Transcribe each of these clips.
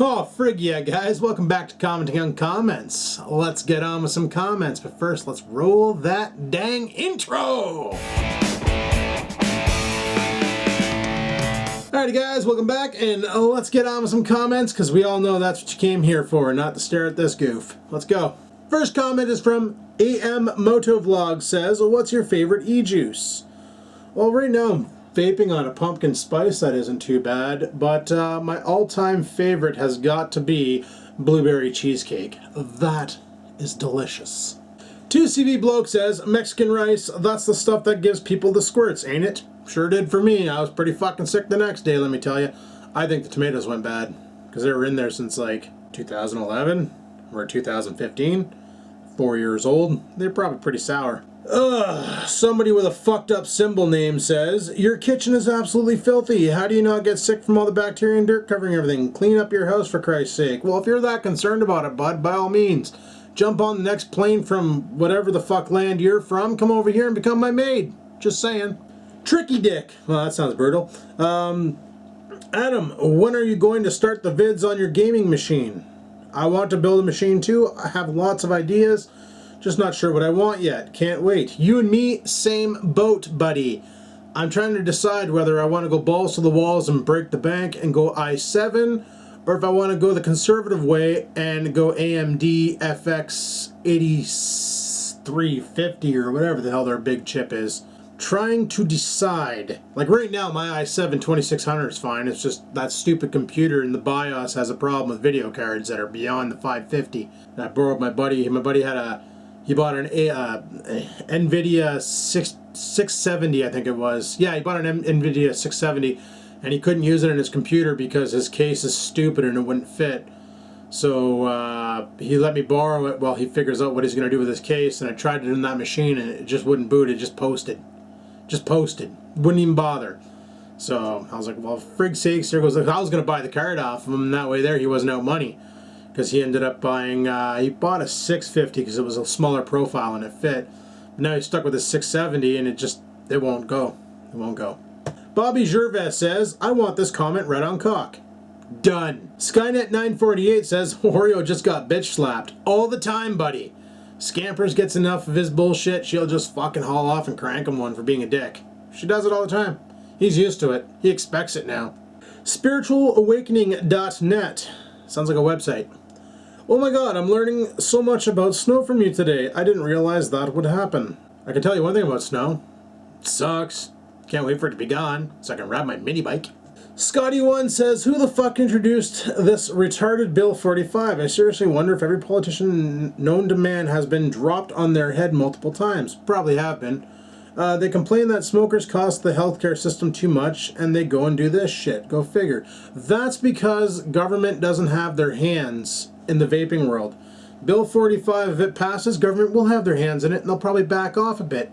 Oh, frig yeah, guys. Welcome back to Commenting on Comments. Let's get on with some comments, but first, let's roll that dang intro! Alrighty, guys, welcome back, and let's get on with some comments, because we all know that's what you came here for, not to stare at this goof. Let's go. First comment is from AM Motovlog says, what's your favorite e-juice? Well, right now I'm vaping on a pumpkin spice. That isn't too bad, but my all-time favorite has got to be blueberry cheesecake. That is delicious. 2CV Bloke says, Mexican rice, that's the stuff that gives people the squirts, ain't it? Sure did for me. I was pretty fucking sick the next day, let me tell you. I think the tomatoes went bad, because they were in there since like 2011 or 2015. 4 years old. They're probably pretty sour. Somebody with a fucked up symbol name says, your kitchen is absolutely filthy. How do you not get sick from all the bacteria and dirt covering everything? Clean up your house for Christ's sake. Well, if you're that concerned about it, bud, by all means, jump on the next plane from whatever the fuck land you're from, come over here and become my maid. Just saying. Tricky Dick. Well, that sounds brutal. Adam, when are you going to start the vids on your gaming machine? I want to build a machine too. I have lots of ideas. Just not sure what I want yet. Can't wait. You and me, same boat, buddy. I'm trying to decide whether I want to go balls to the walls and break the bank and go i7, or if I want to go the conservative way and go AMD FX 8350 or whatever the hell their big chip is. Trying to decide. Like right now, my i7 2600 is fine. It's just that stupid computer in the BIOS has a problem with video cards that are beyond the 550. And I borrowed my buddy. My buddy had he bought an NVIDIA 670, I think it was. Yeah, he bought an NVIDIA 670, and he couldn't use it in his computer because his case is stupid and it wouldn't fit. So he let me borrow it while he figures out what he's going to do with his case, and I tried it in that machine, and it just wouldn't boot. It just posted. Just posted. Wouldn't even bother. So I was like, well, frig's sakes, there goes. I was going to buy the card off of him, and that way there he wasn't out money. Because he ended up buying, he bought a 650 because it was a smaller profile and it fit. But now he's stuck with a 670 and it won't go. It won't go. Bobby Gervais says, I want this comment read on CoC. Done. Skynet 948 says, Oreo just got bitch slapped. All the time, buddy. Scampers gets enough of his bullshit, she'll just fucking haul off and crank him one for being a dick. She does it all the time. He's used to it. He expects it now. SpiritualAwakening.net. Sounds like a website. Oh my god, I'm learning so much about snow from you today. I didn't realize that would happen. I can tell you one thing about snow. It sucks. Can't wait for it to be gone so I can ride my mini bike. Scotty1 says, who the fuck introduced this retarded Bill 45? I seriously wonder if every politician known to man has been dropped on their head multiple times. Probably have been. They complain that smokers cost the healthcare system too much, and they go and do this shit. Go figure. That's because government doesn't have their hands in the vaping world. Bill 45, if it passes, government will have their hands in it, and they'll probably back off a bit.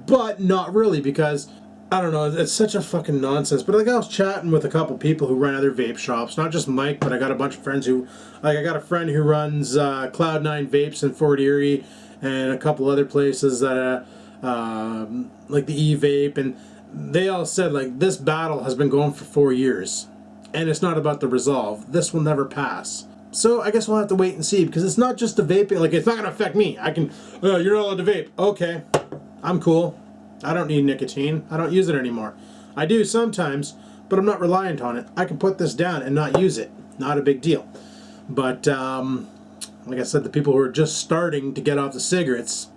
But not really, because I don't know, it's such a fucking nonsense. But like I was chatting with a couple people who run other vape shops, not just Mike, but I got a bunch of friends who, like I got a friend who runs Cloud9 Vapes in Fort Erie, and a couple other places that, like the E-Vape, and they all said like this battle has been going for 4 years, and it's not about the resolve. This will never pass. So I guess we'll have to wait and see, because it's not just the vaping, like it's not going to affect me. I can, you're not allowed to vape. Okay, I'm cool. I don't need nicotine. I don't use it anymore. I do sometimes, but I'm not reliant on it. I can put this down and not use it. Not a big deal. But, like I said, the people who are just starting to get off the cigarettes,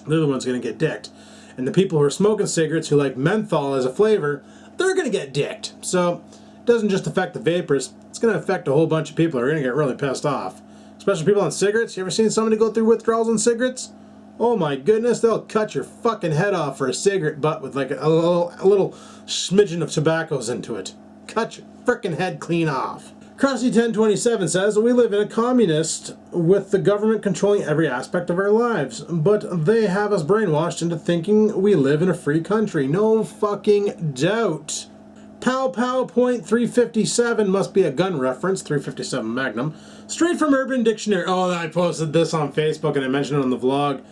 they're the ones going to get dicked. And the people who are smoking cigarettes who like menthol as a flavor, they're going to get dicked. So it doesn't just affect the vapors. It's going to affect a whole bunch of people who are going to get really pissed off. Especially people on cigarettes. You ever seen somebody go through withdrawals on cigarettes? Oh my goodness, they'll cut your fucking head off for a cigarette butt with like a little smidgen of tobaccos into it. Cut your frickin' head clean off. Krusty1027 says, we live in a communist with the government controlling every aspect of our lives, but they have us brainwashed into thinking we live in a free country. No fucking doubt. Pow Pow Point 357 must be a gun reference, 357 Magnum. Straight from Urban Dictionary. Oh, I posted this on Facebook and I mentioned it on the vlog.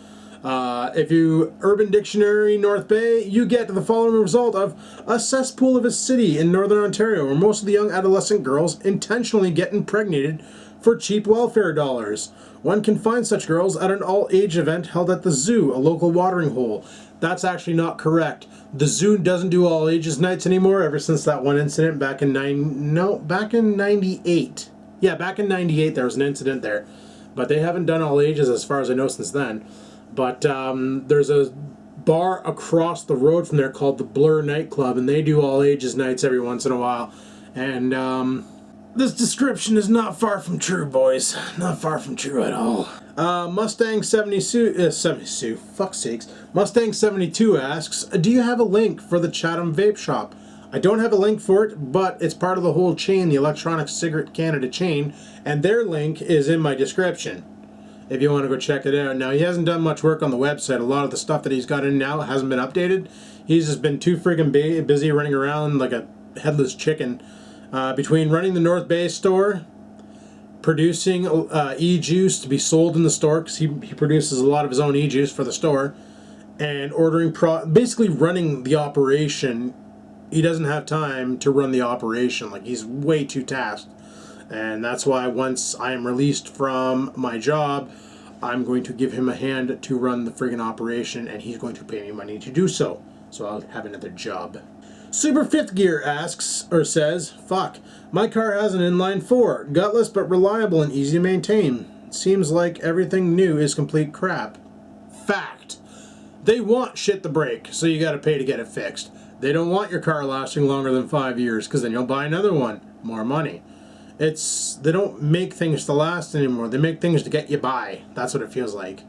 If you Urban Dictionary North Bay, you get the following result of a cesspool of a city in northern Ontario where most of the young adolescent girls intentionally get impregnated for cheap welfare dollars. One can find such girls at an all-age event held at the zoo, a local watering hole. That's actually not correct. The zoo doesn't do all ages nights anymore ever since that one incident back in 98. Yeah, back in 98 there was an incident there. But they haven't done all ages as far as I know since then. But there's a bar across the road from there called the Blur nightclub, and they do all ages nights every once in a while. And this description is not far from true, boys. Not far from true at all. Mustang 72, fuck's sakes. Mustang 72 asks, do you have a link for the Chatham Vape Shop? I don't have a link for it, but it's part of the whole chain, the Electronic Cigarette Canada chain, and their link is in my description if you want to go check it out. Now, he hasn't done much work on the website. A lot of the stuff that he's got in now hasn't been updated. He's just been too freaking busy running around like a headless chicken. Between running the North Bay store, producing e-juice to be sold in the store, because he produces a lot of his own e-juice for the store, and ordering basically running the operation, he doesn't have time to run the operation. Like, he's way too tasked. And that's why once I am released from my job, I'm going to give him a hand to run the friggin' operation, and he's going to pay me money to do so. So I'll have another job. Super Fifth Gear asks, or says, fuck, my car has an inline 4, gutless but reliable and easy to maintain. Seems like everything new is complete crap. Fact. They want shit to break, so you gotta pay to get it fixed. They don't want your car lasting longer than 5 years, because then you'll buy another one. More money. They don't make things to last anymore. They make things to get you by. That's what it feels like.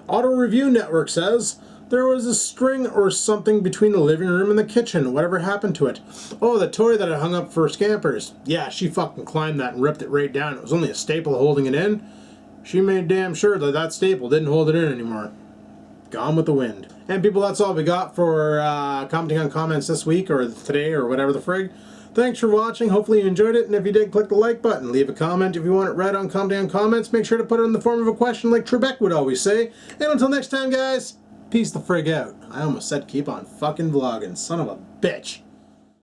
Auto Review Network says, there was a string or something between the living room and the kitchen. Whatever happened to it? Oh, the toy that I hung up for Scampers. Yeah, she fucking climbed that and ripped it right down. It was only a staple holding it in. She made damn sure that that staple didn't hold it in anymore. Gone with the wind. And people, that's all we got for commenting on comments this week or today or whatever the frig. Thanks for watching. Hopefully you enjoyed it. And if you did, click the like button. Leave a comment if you want it read on Commenting on Comments. Make sure to put it in the form of a question like Trebek would always say. And until next time, guys, peace the frig out. I almost said keep on fucking vlogging. Son of a bitch.